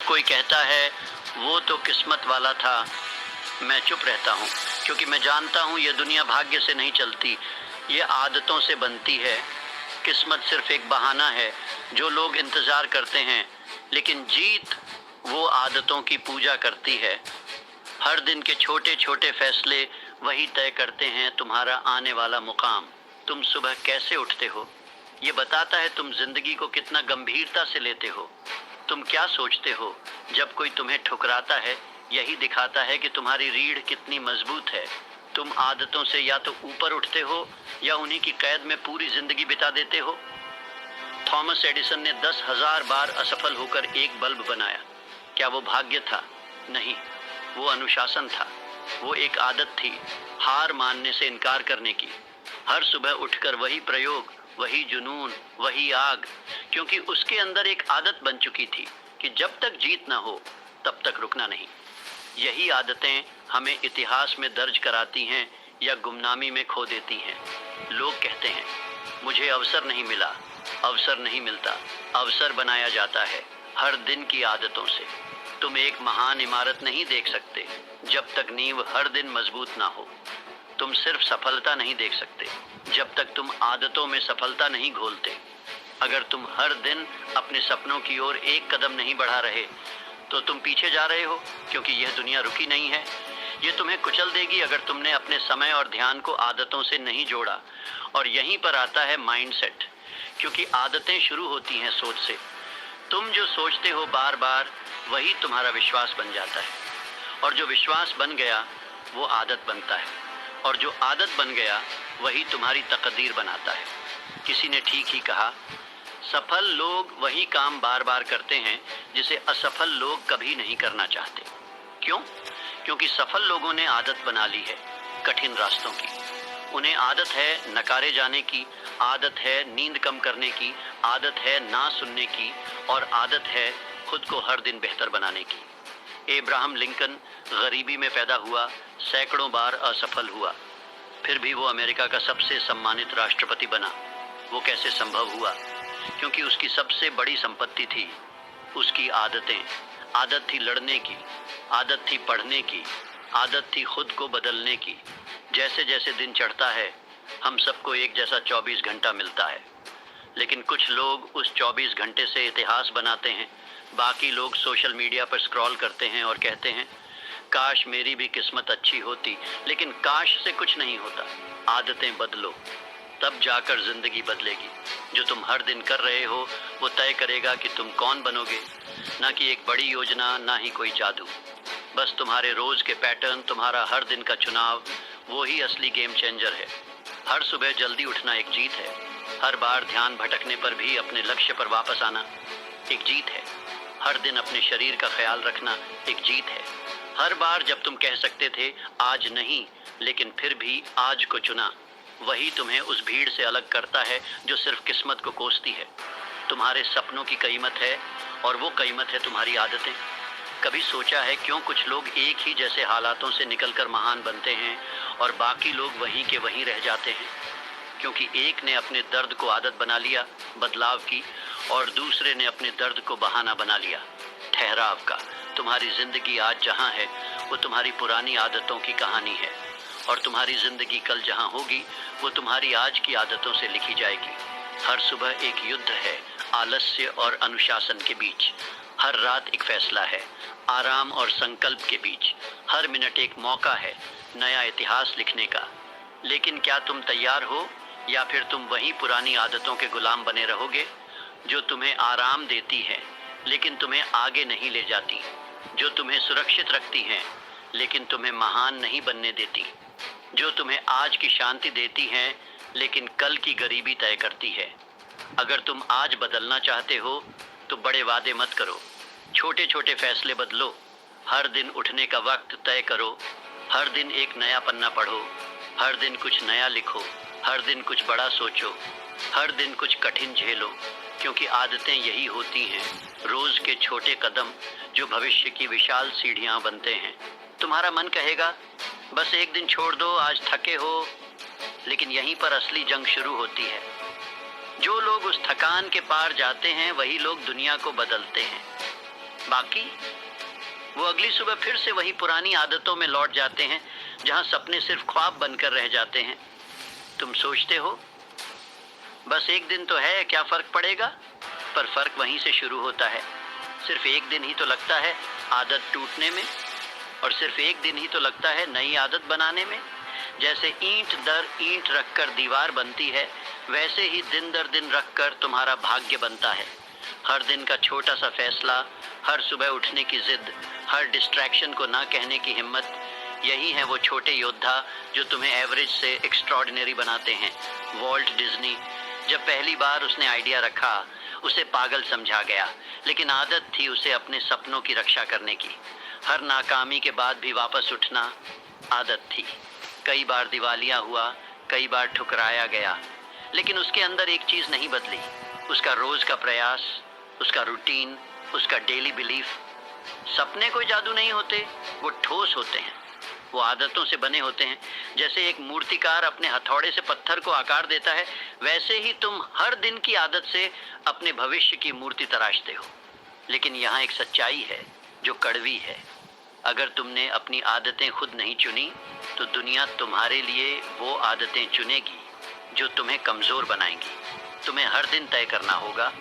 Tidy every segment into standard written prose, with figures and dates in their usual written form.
कोई कहता है वो तो किस्मत वाला था, मैं चुप रहता हूँ, क्योंकि मैं जानता हूँ ये दुनिया भाग्य से नहीं चलती, ये आदतों से बनती है। किस्मत सिर्फ एक बहाना है जो लोग इंतज़ार करते हैं, लेकिन जीत वो आदतों की पूजा करती है। हर दिन के छोटे छोटे फैसले वही तय करते हैं तुम्हारा आने वाला मुकाम। तुम सुबह कैसे उठते हो ये बताता है तुम जिंदगी को कितना गंभीरता से लेते हो। तुम क्या सोचते हो जब कोई तुम्हें ठुकराता है, यही दिखाता है कि तुम्हारी रीढ़ कितनी मजबूत है। तुम आदतों से या तो ऊपर उठते हो या उन्हीं की कैद में पूरी जिंदगी बिता देते हो। थॉमस एडिसन ने 10,000 बार असफल होकर एक बल्ब बनाया। क्या वो भाग्य था? नहीं, वो अनुशासन था। वो एक आदत थी, हार मानने से इनकार करने की। हर सुबह उठकर वही प्रयोग, वही जुनून, वही आग, क्योंकि उसके अंदर एक आदत बन चुकी थी कि जब तक जीत ना हो तब तक रुकना नहीं। यही आदतें हमें इतिहास में दर्ज कराती हैं या गुमनामी में खो देती हैं। लोग कहते हैं मुझे अवसर नहीं मिला। अवसर नहीं मिलता, अवसर बनाया जाता है हर दिन की आदतों से। तुम एक महान इमारत नहीं देख सकते जब तक नींव हर दिन मजबूत ना हो। तुम सिर्फ सफलता नहीं देख सकते जब तक तुम आदतों में सफलता नहीं घोलते। अगर तुम हर दिन अपने सपनों की ओर एक कदम नहीं बढ़ा रहे तो तुम पीछे जा रहे हो, क्योंकि यह दुनिया रुकी नहीं है। ये तुम्हें कुचल देगी अगर तुमने अपने समय और ध्यान को आदतों से नहीं जोड़ा। और यहीं पर आता है माइंडसेट, क्योंकि आदतें शुरू होती हैं सोच से। तुम जो सोचते हो बार बार, वही तुम्हारा विश्वास बन जाता है, और जो विश्वास बन गया वो आदत बनता है, और जो आदत बन गया वही तुम्हारी तकदीर बनाता है। किसी ने ठीक ही कहा, सफल लोग वही काम बार बार करते हैं जिसे असफल लोग कभी नहीं करना चाहते। क्यों? क्योंकि सफल लोगों ने आदत बना ली है कठिन रास्तों की। उन्हें आदत है नकारे जाने की, आदत है नींद कम करने की, आदत है ना सुनने की, और आदत है खुद को हर दिन बेहतर बनाने की। एब्राहम लिंकन गरीबी में पैदा हुआ, सैकड़ों बार असफल हुआ, फिर भी वो अमेरिका का सबसे सम्मानित राष्ट्रपति बना। वो कैसे संभव हुआ? क्योंकि उसकी सबसे बड़ी संपत्ति थी उसकी आदतें। आदत थी लड़ने की, आदत थी पढ़ने की, आदत थी खुद को बदलने की। जैसे जैसे दिन चढ़ता है हम सबको एक जैसा 24 घंटा मिलता है, लेकिन कुछ लोग उस 24 घंटे से इतिहास बनाते हैं। बाकी लोग सोशल मीडिया पर स्क्रॉल करते हैं और कहते हैं काश मेरी भी किस्मत अच्छी होती। लेकिन काश से कुछ नहीं होता। आदतें बदलो, तब जाकर जिंदगी बदलेगी। जो तुम हर दिन कर रहे हो वो तय करेगा कि तुम कौन बनोगे, ना कि एक बड़ी योजना, ना ही कोई जादू। बस तुम्हारे रोज के पैटर्न, तुम्हारा हर दिन का चुनाव, वो ही असली गेम चेंजर है। हर सुबह जल्दी उठना एक जीत है। हर बार ध्यान भटकने पर भी अपने लक्ष्य पर वापस आना एक जीत है। हर दिन अपने शरीर का ख्याल रखना एक जीत है। हर बार जब तुम कह सकते थे आज नहीं, लेकिन फिर भी आज को चुना, वही तुम्हें उस भीड़ से अलग करता है जो सिर्फ किस्मत को कोसती है। तुम्हारे सपनों की कीमत है, और वो कीमत है तुम्हारी आदतें। कभी सोचा है क्यों कुछ लोग एक ही जैसे हालातों से निकलकर महान बनते हैं और बाकी लोग वहीं के वहीं रह जाते हैं? क्योंकि एक ने अपने दर्द को आदत बना लिया बदलाव की, और दूसरे ने अपने दर्द को बहाना बना लिया ठहराव का। तुम्हारी जिंदगी आज जहां है वो तुम्हारी पुरानी आदतों की कहानी है, और तुम्हारी जिंदगी कल जहां होगी वो तुम्हारी आज की आदतों से लिखी जाएगी। हर सुबह एक युद्ध है आलस्य और अनुशासन के बीच। हर रात एक फैसला है आराम और संकल्प के बीच। हर मिनट एक मौका है नया इतिहास लिखने का। लेकिन क्या तुम तैयार हो, या फिर तुम वही पुरानी आदतों के गुलाम बने रहोगे जो तुम्हें आराम देती हैं लेकिन तुम्हें आगे नहीं ले जाती, जो तुम्हें सुरक्षित रखती हैं लेकिन तुम्हें महान नहीं बनने देती, जो तुम्हें आज की शांति देती हैं लेकिन कल की गरीबी तय करती है। अगर तुम आज बदलना चाहते हो तो बड़े वादे मत करो, छोटे छोटे फैसले बदलो। हर दिन उठने का वक्त तय करो, हर दिन एक नया पन्ना पढ़ो, हर दिन कुछ नया लिखो, हर दिन कुछ बड़ा सोचो, हर दिन कुछ कठिन झेलो। क्योंकि आदतें यही होती हैं, रोज के छोटे कदम जो भविष्य की विशाल सीढ़ियां बनते हैं। तुम्हारा मन कहेगा बस एक दिन छोड़ दो, आज थके हो, लेकिन यहीं पर असली जंग शुरू होती है। जो लोग उस थकान के पार जाते हैं वही लोग दुनिया को बदलते हैं। बाकी वो अगली सुबह फिर से वही पुरानी आदतों में लौट जाते हैं, जहां सपने सिर्फ ख्वाब बनकर रह जाते हैं। तुम सोचते हो बस एक दिन तो है, क्या फर्क पड़ेगा, पर फर्क वहीं से शुरू होता है। सिर्फ एक दिन ही तो लगता है आदत टूटने में, और सिर्फ एक दिन ही तो लगता है नई आदत बनाने में। जैसे ईंट दर ईंट रखकर दीवार बनती है, वैसे ही दिन दर दिन रखकर तुम्हारा भाग्य बनता है। हर दिन का छोटा सा फैसला, हर सुबह उठने की जिद, हर डिस्ट्रैक्शन को ना कहने की हिम्मत, यही है वो छोटे योद्धा जो तुम्हें एवरेज से एक्स्ट्रॉर्डिनरी बनाते हैं। वॉल्ट डिज्नी, जब पहली बार उसने आइडिया रखा, उसे पागल समझा गया, लेकिन आदत थी उसे अपने सपनों की रक्षा करने की। हर नाकामी के बाद भी वापस उठना आदत थी। कई बार दिवालिया हुआ, कई बार ठुकराया गया, लेकिन उसके अंदर एक चीज़ नहीं बदली, उसका रोज़ का प्रयास, उसका रूटीन, उसका डेली बिलीफ। सपने कोई जादू नहीं होते, वो ठोस होते हैं, वो आदतों से बने होते हैं। जैसे एक मूर्तिकार अपने हथौड़े से पत्थर को आकार देता है, वैसे ही तुम हर दिन की आदत से अपने भविष्य की मूर्ति तराशते हो। लेकिन यहाँ एक सच्चाई है जो कड़वी है। अगर तुमने अपनी आदतें खुद नहीं चुनी, तो दुनिया तुम्हारे लिए वो आदतें चुनेगी जो तुम्हें कमज़ोर बनाएंगी। तुम्हें हर दिन तय करना होगा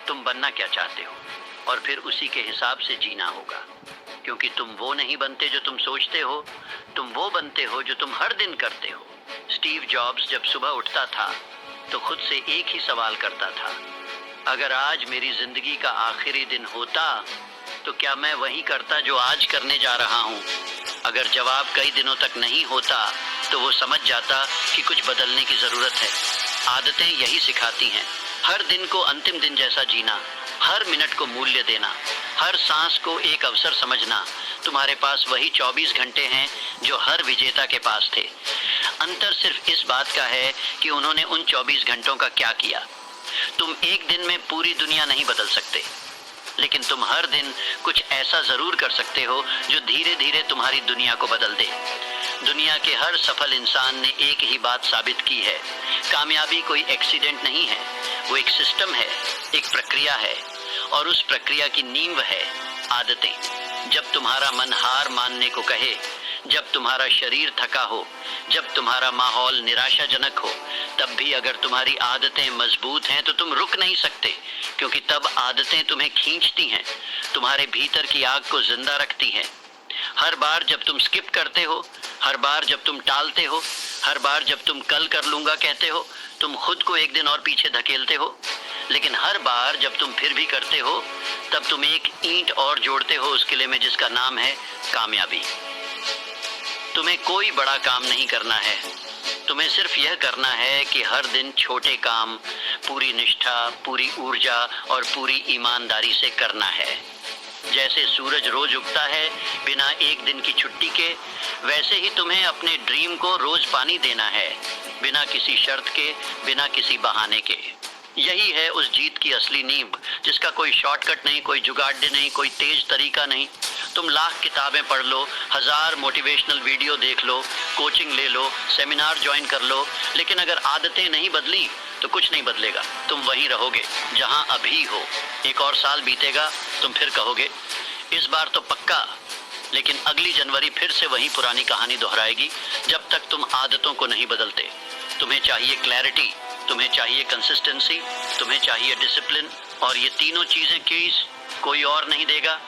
तुम बनना क्या चाहते हो, और फिर उसी के हिसाब से जीना होगा। क्योंकि तुम वो नहीं बनते जो तुम सोचते हो, तुम वो बनते हो जो तुम हर दिन करते हो। स्टीव जॉब्स जब सुबह उठता था तो खुद से एक ही सवाल करता था, अगर आज मेरी जिंदगी का आखिरी दिन होता तो क्या मैं वही करता जो आज करने जा रहा हूँ। अगर जवाब कई दिनों तक नहीं होता तो वो समझ जाता कि कुछ बदलने की ज़रूरत है। आदतें यही सिखाती हैं, हर दिन को अंतिम दिन जैसा जीना, हर मिनट को मूल्य देना, हर सांस को एक अवसर समझना। तुम्हारे पास वही 24 घंटे हैं जो हर विजेता के पास थे। अंतर सिर्फ इस बात का है कि उन्होंने उन 24 घंटों का क्या किया। तुम एक दिन में पूरी दुनिया नहीं बदल सकते, लेकिन तुम हर दिन कुछ ऐसा ज़रूर कर सकते हो जो धीरे धीरे तुम्हारी दुनिया को बदल दे। दुनिया के हर सफल इंसान ने एक ही बात साबित की है, कामयाबी कोई एक्सीडेंट नहीं है, वो एक सिस्टम है, एक प्रक्रिया है, और उस प्रक्रिया की नींव है आदतें। जब तुम्हारा मन हार मानने को कहे, जब तुम्हारा शरीर थका हो, जब तुम्हारा माहौल निराशाजनक हो, तब भी अगर तुम्हारी आदतें मजबूत हैं तो तुम रुक नहीं सकते, क्योंकि तब आदतें तुम्हें खींचती हैं, तुम्हारे भीतर की आग को जिंदा रखती हैं। हर बार जब तुम स्किप करते हो, हर बार जब तुम टालते हो, हर बार जब तुम कल कर लूँगा कहते हो, तुम खुद को एक दिन और पीछे धकेलते हो। लेकिन हर बार जब तुम फिर भी करते हो, तब तुम एक ईंट और जोड़ते हो उस किले में जिसका नाम है कामयाबी। तुम्हें कोई बड़ा काम नहीं करना है, तुम्हें सिर्फ यह करना है कि हर दिन छोटे काम पूरी निष्ठा, पूरी ऊर्जा और पूरी ईमानदारी से करना है। जैसे सूरज रोज उगता है बिना एक दिन की छुट्टी के, वैसे ही तुम्हें अपने ड्रीम को रोज पानी देना है, बिना किसी शर्त के, बिना किसी बहाने के। यही है उस जीत की असली नींव, जिसका कोई शॉर्टकट नहीं, कोई जुगाड़ नहीं, कोई तेज तरीका नहीं। तुम लाख किताबें पढ़ लो, 1000 मोटिवेशनल वीडियो देख लो, कोचिंग ले लो, सेमिनार ज्वाइन कर लो, लेकिन अगर आदतें नहीं बदली तो कुछ नहीं बदलेगा। तुम वहीं रहोगे जहां अभी हो। एक और साल बीतेगा, तुम फिर कहोगे इस बार तो पक्का, लेकिन अगली जनवरी फिर से वही पुरानी कहानी दोहराएगी जब तक तुम आदतों को नहीं बदलते। तुम्हें चाहिए क्लैरिटी, तुम्हें चाहिए कंसिस्टेंसी, तुम्हें चाहिए डिसिप्लिन, और ये तीनों चीज़ें कोई और नहीं देगा,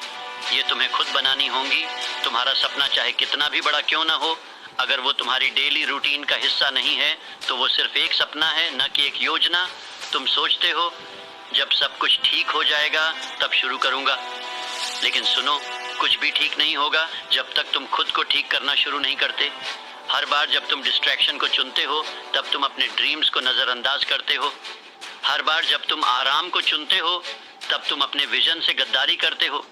ये तुम्हें खुद बनानी होंगी। तुम्हारा सपना चाहे कितना भी बड़ा क्यों ना हो, अगर वो तुम्हारी डेली रूटीन का हिस्सा नहीं है तो वो सिर्फ एक सपना है, न कि एक योजना। तुम सोचते हो जब सब कुछ ठीक हो जाएगा तब शुरू करूँगा, लेकिन सुनो, कुछ भी ठीक नहीं होगा जब तक तुम खुद को ठीक करना शुरू नहीं करते। हर बार जब तुम डिस्ट्रैक्शन को चुनते हो तब तुम अपने ड्रीम्स को नज़रअंदाज करते हो। हर बार जब तुम आराम को चुनते हो तब तुम अपने विजन से गद्दारी करते हो।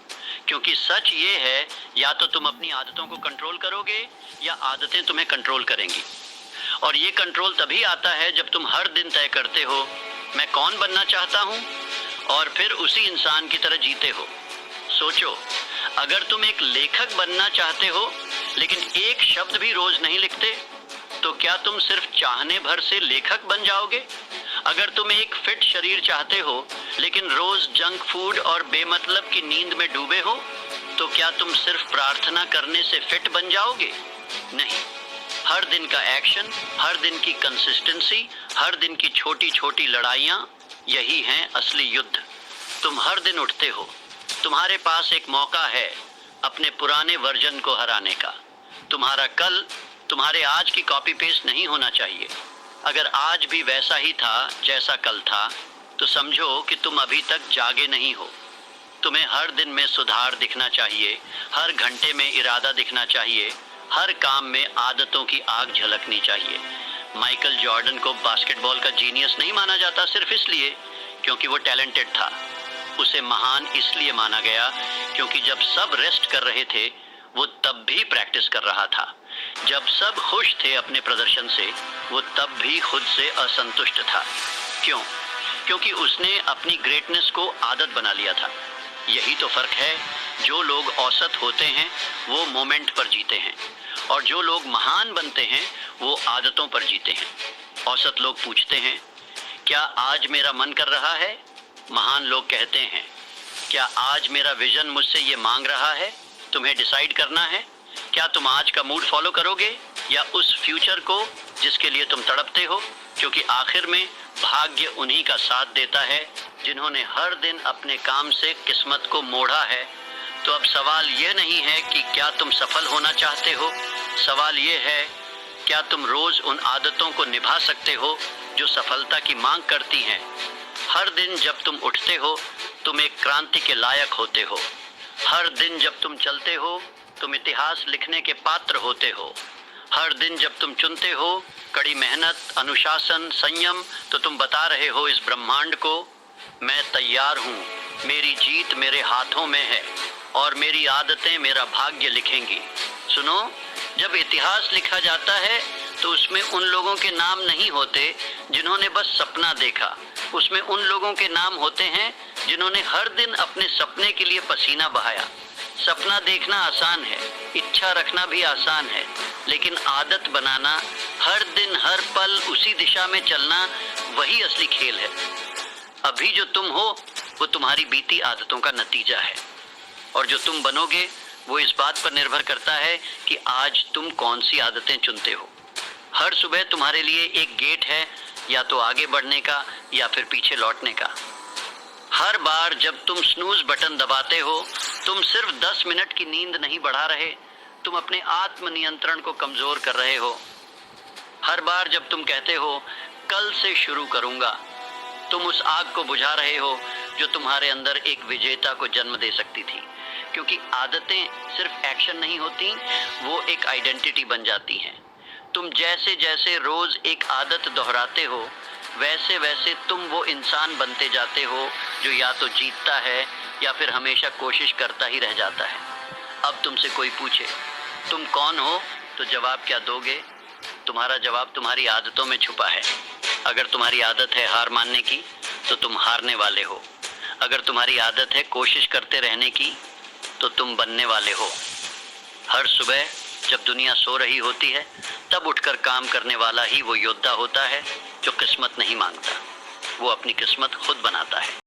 क्योंकि सच ये है, या तो तुम अपनी आदतों को कंट्रोल करोगे या आदतें तुम्हें कंट्रोल करेंगी। और ये कंट्रोल तभी आता है जब तुम हर दिन तय करते हो मैं कौन बनना चाहता हूँ, और फिर उसी इंसान की तरह जीते हो। सोचो, अगर तुम एक लेखक बनना चाहते हो लेकिन एक शब्द भी रोज नहीं लिखते, तो क्या तुम सिर्फ चाहने भर से लेखक बन जाओगे? अगर तुम एक फिट शरीर चाहते हो लेकिन रोज जंक फूड और बेमतलब की नींद में डूबे हो, तो क्या तुम सिर्फ प्रार्थना करने से फिट बन जाओगे? नहीं। हर दिन का एक्शन, हर दिन की कंसिस्टेंसी, हर दिन की छोटी छोटी लड़ाइयाँ, यही हैं असली युद्ध। तुम हर दिन उठते हो, तुम्हारे पास एक मौका है अपने पुराने वर्जन को हराने का। तुम्हारा कल तुम्हारे आज की कॉपी पेस्ट नहीं होना चाहिए। अगर आज भी वैसा ही था जैसा कल था, तो समझो कि तुम अभी तक जागे नहीं हो। तुम्हें हर दिन में सुधार दिखना चाहिए, हर घंटे में इरादा दिखना चाहिए, हर काम में आदतों की आग झलकनी चाहिए। माइकल जॉर्डन को बास्केटबॉल का जीनियस नहीं माना जाता सिर्फ इसलिए क्योंकि वो टैलेंटेड था। उसे महान इसलिए माना गया क्योंकि जब सब रेस्ट कर रहे थे, वो तब भी प्रैक्टिस कर रहा था। जब सब खुश थे अपने प्रदर्शन से, वो तब भी खुद से असंतुष्ट था। क्यों? क्योंकि उसने अपनी ग्रेटनेस को आदत बना लिया था। यही तो फर्क है। जो लोग औसत होते हैं वो मोमेंट पर जीते हैं, और जो लोग महान बनते हैं वो आदतों पर जीते हैं। औसत लोग पूछते हैं, क्या आज मेरा मन कर रहा है? महान लोग कहते हैं, क्या आज मेरा विजन मुझसे ये मांग रहा है? तुम्हें डिसाइड करना है, क्या तुम आज का मूड फॉलो करोगे या उस फ्यूचर को जिसके लिए तुम तड़पते हो? क्योंकि आखिर में भाग्य उन्हीं का साथ देता है जिन्होंने हर दिन अपने काम से किस्मत को मोड़ा है। तो अब सवाल यह नहीं है कि क्या तुम सफल होना चाहते हो, सवाल यह है क्या तुम रोज उन आदतों को निभा सकते हो जो सफलता की मांग करती हैं। हर दिन जब तुम उठते हो, तुम एक क्रांति के लायक होते हो। हर दिन जब तुम चलते हो, तुम इतिहास लिखने के पात्र होते हो। हर दिन जब तुम चुनते हो कड़ी मेहनत, अनुशासन, संयम, तो तुम बता रहे हो इस ब्रह्मांड को, मैं तैयार हूँ, मेरी जीत मेरे हाथों में है और मेरी आदतें मेरा भाग्य लिखेंगी। सुनो, जब इतिहास लिखा जाता है तो उसमें उन लोगों के नाम नहीं होते जिन्होंने बस सपना देखा, उसमें उन लोगों के नाम होते हैं जिन्होंने हर दिन अपने सपने के लिए पसीना बहाया। सपना देखना आसान है, इच्छा रखना भी आसान है, लेकिन आदत बनाना, हर दिन हर पल उसी दिशा में चलना, वही असली खेल है। अभी जो तुम हो वो तुम्हारी बीती आदतों का नतीजा है, और जो तुम बनोगे वो इस बात पर निर्भर करता है कि आज तुम कौन सी आदतें चुनते हो। हर सुबह तुम्हारे लिए एक गेट है, या तो आगे बढ़ने का या फिर पीछे लौटने का। हर बार जब तुम स्नूज बटन दबाते हो, तुम सिर्फ 10 मिनट की नींद नहीं बढ़ा रहे, तुम अपने आत्म नियंत्रण को कमजोर कर रहे हो। हर बार जब तुम कहते हो कल से शुरू करूंगा, तुम उस आग को बुझा रहे हो जो तुम्हारे अंदर एक विजेता को जन्म दे सकती थी। क्योंकि आदतें सिर्फ एक्शन नहीं होती, वो एक आइडेंटिटी बन जाती हैं। तुम जैसे जैसे रोज एक आदत दोहराते हो, वैसे वैसे तुम वो इंसान बनते जाते हो जो या तो जीतता है या फिर हमेशा कोशिश करता ही रह जाता है। अब तुमसे कोई पूछे तुम कौन हो, तो जवाब क्या दोगे? तुम्हारा जवाब तुम्हारी आदतों में छुपा है। अगर तुम्हारी आदत है हार मानने की, तो तुम हारने वाले हो। अगर तुम्हारी आदत है कोशिश करते रहने की, तो तुम बनने वाले हो। हर सुबह जब दुनिया सो रही होती है, तब उठकर काम करने वाला ही वो योद्धा होता है जो किस्मत नहीं मांगता, वो अपनी किस्मत खुद बनाता है।